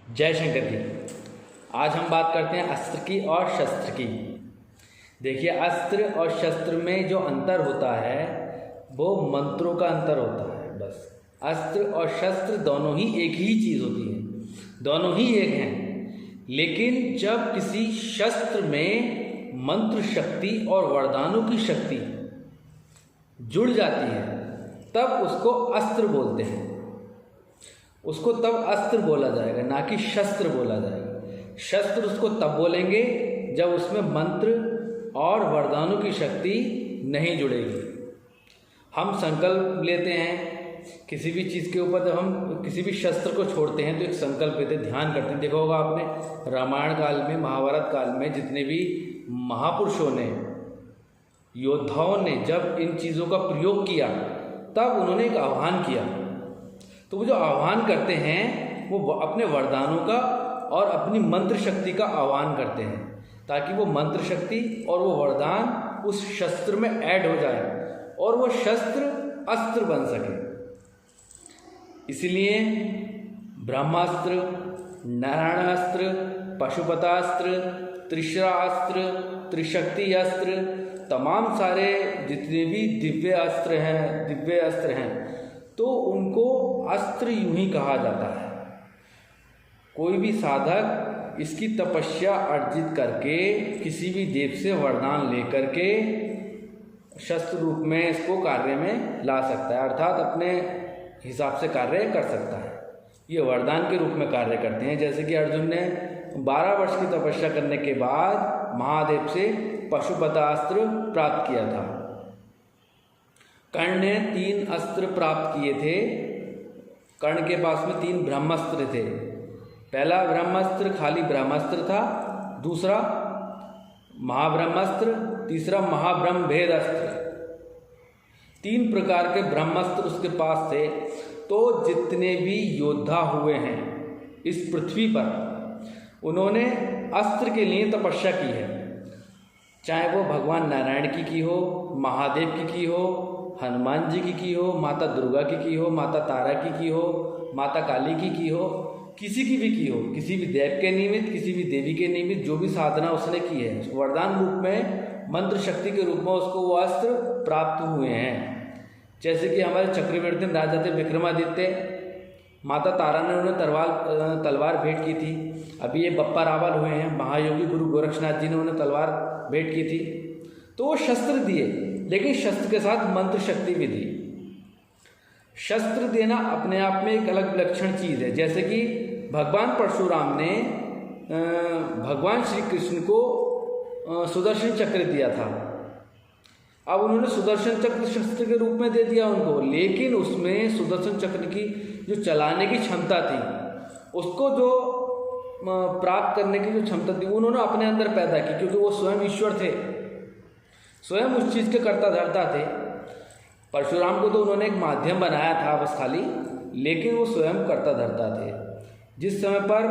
जय शंकर की। आज हम बात करते हैं अस्त्र की और शस्त्र की। देखिए, अस्त्र और शस्त्र में जो अंतर होता है वो मंत्रों का अंतर होता है। बस अस्त्र और शस्त्र दोनों ही एक ही चीज़ होती है, दोनों ही एक हैं। लेकिन जब किसी शस्त्र में मंत्र शक्ति और वरदानों की शक्ति जुड़ जाती है तब उसको अस्त्र बोलते हैं। उसको तब अस्त्र बोला जाएगा, ना कि शस्त्र बोला जाएगा। शस्त्र उसको तब बोलेंगे जब उसमें मंत्र और वरदानों की शक्ति नहीं जुड़ेगी। हम संकल्प लेते हैं किसी भी चीज़ के ऊपर, जब हम किसी भी शस्त्र को छोड़ते हैं तो एक संकल्प लेते हैं, ध्यान करते हैं। देखा होगा आपने, रामायण काल में, महाभारत काल में जितने भी महापुरुषों ने, योद्धाओं ने जब इन चीज़ों का प्रयोग किया तब उन्होंने एक आह्वान किया। तो वो जो आह्वान करते हैं वो अपने वरदानों का और अपनी मंत्र शक्ति का आह्वान करते हैं, ताकि वो मंत्र शक्ति और वो वरदान उस शस्त्र में ऐड हो जाए और वो शस्त्र अस्त्र बन सके। इसलिए ब्रह्मास्त्र, नारायणास्त्र, पशुपतास्त्र, त्रिशरास्त्र, त्रिशक्ति अस्त्र, तमाम सारे जितने भी दिव्य अस्त्र हैं तो उनको अस्त्र यूं ही कहा जाता है। कोई भी साधक इसकी तपस्या अर्जित करके किसी भी देव से वरदान लेकर के शस्त्र रूप में इसको कार्य में ला सकता है, अर्थात अपने हिसाब से कार्य कर सकता है। ये वरदान के रूप में कार्य करते हैं। जैसे कि अर्जुन ने 12 वर्ष की तपस्या करने के बाद महादेव से पशुपतास्त्र प्राप्त किया था। कर्ण ने 3 अस्त्र प्राप्त किए थे। कर्ण के पास में 3 ब्रह्मास्त्र थे। पहला ब्रह्मास्त्र खाली ब्रह्मास्त्र था, दूसरा महाब्रह्मास्त्र, तीसरा महाब्रह्म भेद अस्त्र। 3 प्रकार के ब्रह्मास्त्र उसके पास थे। तो जितने भी योद्धा हुए हैं इस पृथ्वी पर, उन्होंने अस्त्र के लिए तपस्या की है। चाहे वो भगवान नारायण की हो, महादेव की हो, हनुमान जी की हो, माता दुर्गा की हो, माता तारा की हो, माता काली की हो, किसी की भी की हो, किसी भी देव के निमित्त, किसी भी देवी के निमित्त जो भी साधना उसने की है, वरदान रूप में, मंत्र शक्ति के रूप में उसको वो अस्त्र प्राप्त हुए हैं। जैसे कि हमारे चक्रवर्ती राजा थे विक्रमादित्य, माता तारा ने उन्हें तलवार भेंट की थी। अभी ये बप्पा रावल हुए हैं, महायोगी गुरु गोरक्षनाथ जी ने उन्हें तलवार भेंट की थी। तो वो शस्त्र दिए, लेकिन शस्त्र के साथ मंत्र शक्ति भी दी। शस्त्र देना अपने आप में एक अलग विलक्षण चीज़ है। जैसे कि भगवान परशुराम ने भगवान श्री कृष्ण को सुदर्शन चक्र दिया था। अब उन्होंने सुदर्शन चक्र शस्त्र के रूप में दे दिया उनको, लेकिन उसमें सुदर्शन चक्र की जो चलाने की क्षमता थी, उसको जो प्राप्त करने की जो क्षमता थी, उन्होंने अपने अंदर पैदा की, क्योंकि वो स्वयं ईश्वर थे, स्वयं उस चीज़ के कर्ता धर्ता थे। परशुराम को तो उन्होंने एक माध्यम बनाया था बस खाली, लेकिन वो स्वयं कर्ता धर्ता थे। जिस समय पर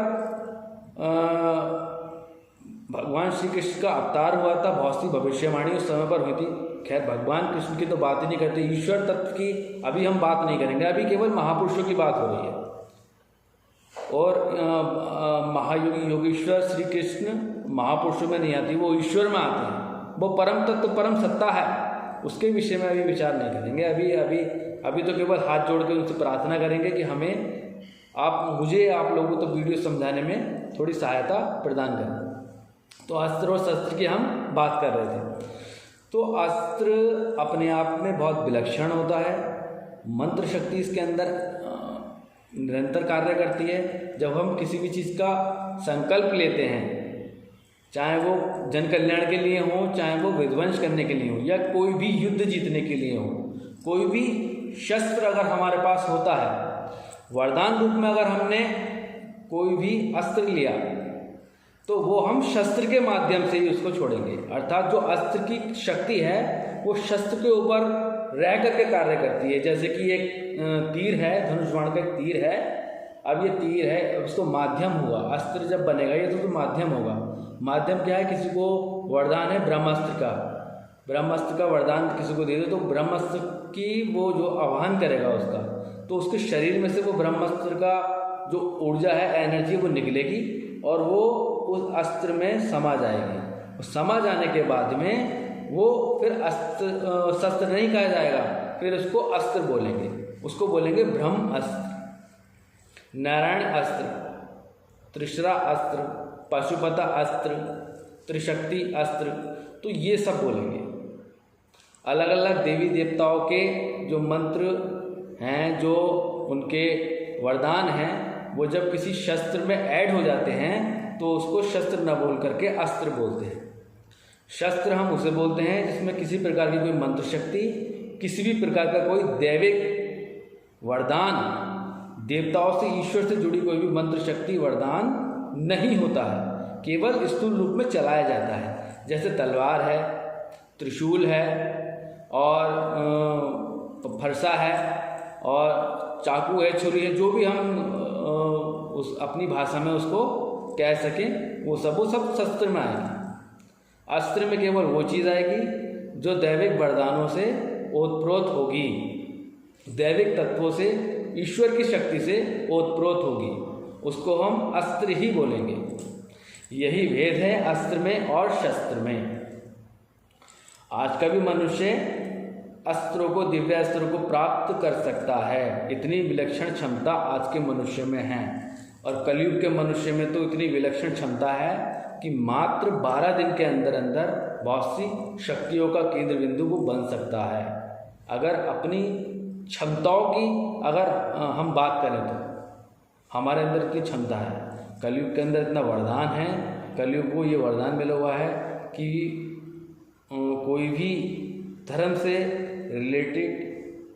भगवान श्री कृष्ण का अवतार हुआ था, बहुत सी भविष्यवाणी उस समय पर हुई थी। खैर, भगवान कृष्ण की तो बात ही नहीं करते, ईश्वर तत्व की अभी हम बात नहीं करेंगे, अभी केवल महापुरुषों की बात हो रही है। और महायोगी योगेश्वर श्री कृष्ण महापुरुषों में नहीं आती, वो ईश्वर में आते हैं। वो परम तत्व, परम सत्ता है, उसके विषय में अभी विचार नहीं करेंगे। अभी तो केवल हाथ जोड़ के उनसे प्रार्थना करेंगे कि हमें आप लोगों को वीडियो समझाने में थोड़ी सहायता प्रदान करें। तो अस्त्र और शस्त्र की हम बात कर रहे थे। तो अस्त्र अपने आप में बहुत विलक्षण होता है। मंत्र शक्ति इसके अंदर निरंतर कार्य करती है। जब हम किसी भी चीज़ का संकल्प लेते हैं, चाहे वो जन कल्याण के लिए हो, चाहे वो विध्वंस करने के लिए हो, या कोई भी युद्ध जीतने के लिए हो, कोई भी शस्त्र अगर हमारे पास होता है, वरदान रूप में अगर हमने कोई भी अस्त्र लिया, तो वो हम शस्त्र के माध्यम से ही उसको छोड़ेंगे। अर्थात जो अस्त्र की शक्ति है वो शस्त्र के ऊपर रह करके कार्य करती है। जैसे कि एक तीर है, धनुष बाण का एक तीर है। अब ये तीर है, अब इसको माध्यम हुआ, अस्त्र जब बनेगा ये तो माध्यम होगा। माध्यम क्या है? किसी को वरदान है ब्रह्मास्त्र का वरदान किसी को दे दो, तो ब्रह्मास्त्र की वो जो आह्वान करेगा उसका, तो उसके शरीर में से वो ब्रह्मास्त्र का जो ऊर्जा है, एनर्जी, वो निकलेगी और वो उस अस्त्र में समा जाएगी। और समा जाने के बाद में वो फिर अस्त्र शस्त्र नहीं कहा जाएगा, फिर उसको अस्त्र बोलेंगे। उसको बोलेंगे ब्रह्म अस्त्र, नारायण अस्त्र, त्रिशरा अस्त्र, पाशुपता अस्त्र, त्रिशक्ति अस्त्र, तो ये सब बोलेंगे। अलग अलग देवी देवताओं के जो मंत्र हैं, जो उनके वरदान हैं, वो जब किसी शस्त्र में ऐड हो जाते हैं तो उसको शस्त्र न बोल करके अस्त्र बोलते हैं। शस्त्र हम उसे बोलते हैं जिसमें किसी प्रकार की कोई मंत्र शक्ति, किसी भी प्रकार का कोई दैविक वरदान, देवताओं से, ईश्वर से जुड़ी कोई भी मंत्र शक्ति, वरदान नहीं होता है, केवल स्थूल रूप में चलाया जाता है। जैसे तलवार है, त्रिशूल है, और फरसा है, और चाकू है, छुरी है, जो भी हम उस अपनी भाषा में उसको कह सकें, वो सब शस्त्र में आएगी। अस्त्र में केवल वो चीज़ आएगी जो दैविक वरदानों से ओतप्रोत होगी, दैविक तत्वों से, ईश्वर की शक्ति से ओतप्रोत होगी, उसको हम अस्त्र ही बोलेंगे। यही भेद है अस्त्र में और शस्त्र में। आज का भी मनुष्य अस्त्रों को, दिव्य अस्त्रों को प्राप्त कर सकता है, इतनी विलक्षण क्षमता आज के मनुष्य में है। और कलयुग के मनुष्य में तो इतनी विलक्षण क्षमता है कि मात्र 12 दिन के अंदर अंदर बहुत सी शक्तियों का केंद्र बिंदु वो बन सकता है। अगर अपनी क्षमताओं की अगर हम बात करें तो हमारे अंदर इतनी क्षमता है, कलयुग के अंदर इतना वरदान है। कलयुग को ये वरदान मिला हुआ है कि कोई भी धर्म से रिलेटेड,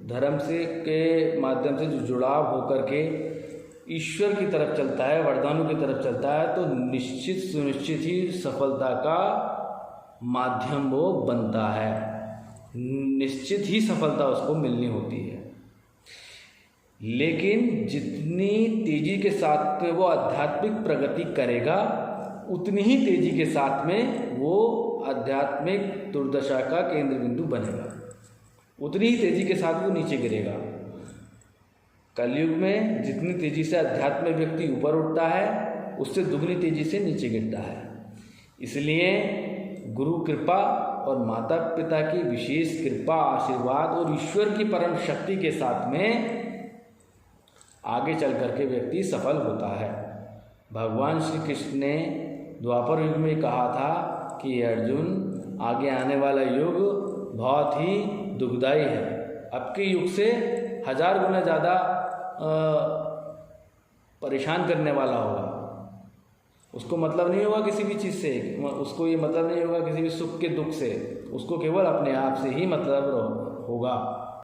धर्म से के माध्यम से जो जुड़ाव होकर के ईश्वर की तरफ चलता है, वरदानों की तरफ चलता है, तो निश्चित सुनिश्चित ही सफलता का माध्यम वो बनता है, निश्चित ही सफलता उसको मिलनी होती है। लेकिन जितनी तेजी के साथ में वो आध्यात्मिक प्रगति करेगा, उतनी ही तेजी के साथ में वो आध्यात्मिक दुर्दशा का केंद्र बिंदु बनेगा, उतनी ही तेजी के साथ वो नीचे गिरेगा। कलयुग में जितनी तेजी से अध्यात्म व्यक्ति ऊपर उठता है, उससे दुगनी तेजी से नीचे गिरता है। इसलिए गुरु कृपा और माता पिता की विशेष कृपा, आशीर्वाद और ईश्वर की परम शक्ति के साथ में आगे चल करके व्यक्ति सफल होता है। भगवान श्री कृष्ण ने द्वापर युग में कहा था कि अर्जुन, आगे आने वाला युग बहुत ही दुखदाई है, अब के युग से 1000 गुना ज़्यादा परेशान करने वाला होगा। उसको मतलब नहीं होगा किसी भी चीज़ से, उसको ये मतलब नहीं होगा किसी भी सुख के दुख से, उसको केवल अपने आप से ही मतलब होगा।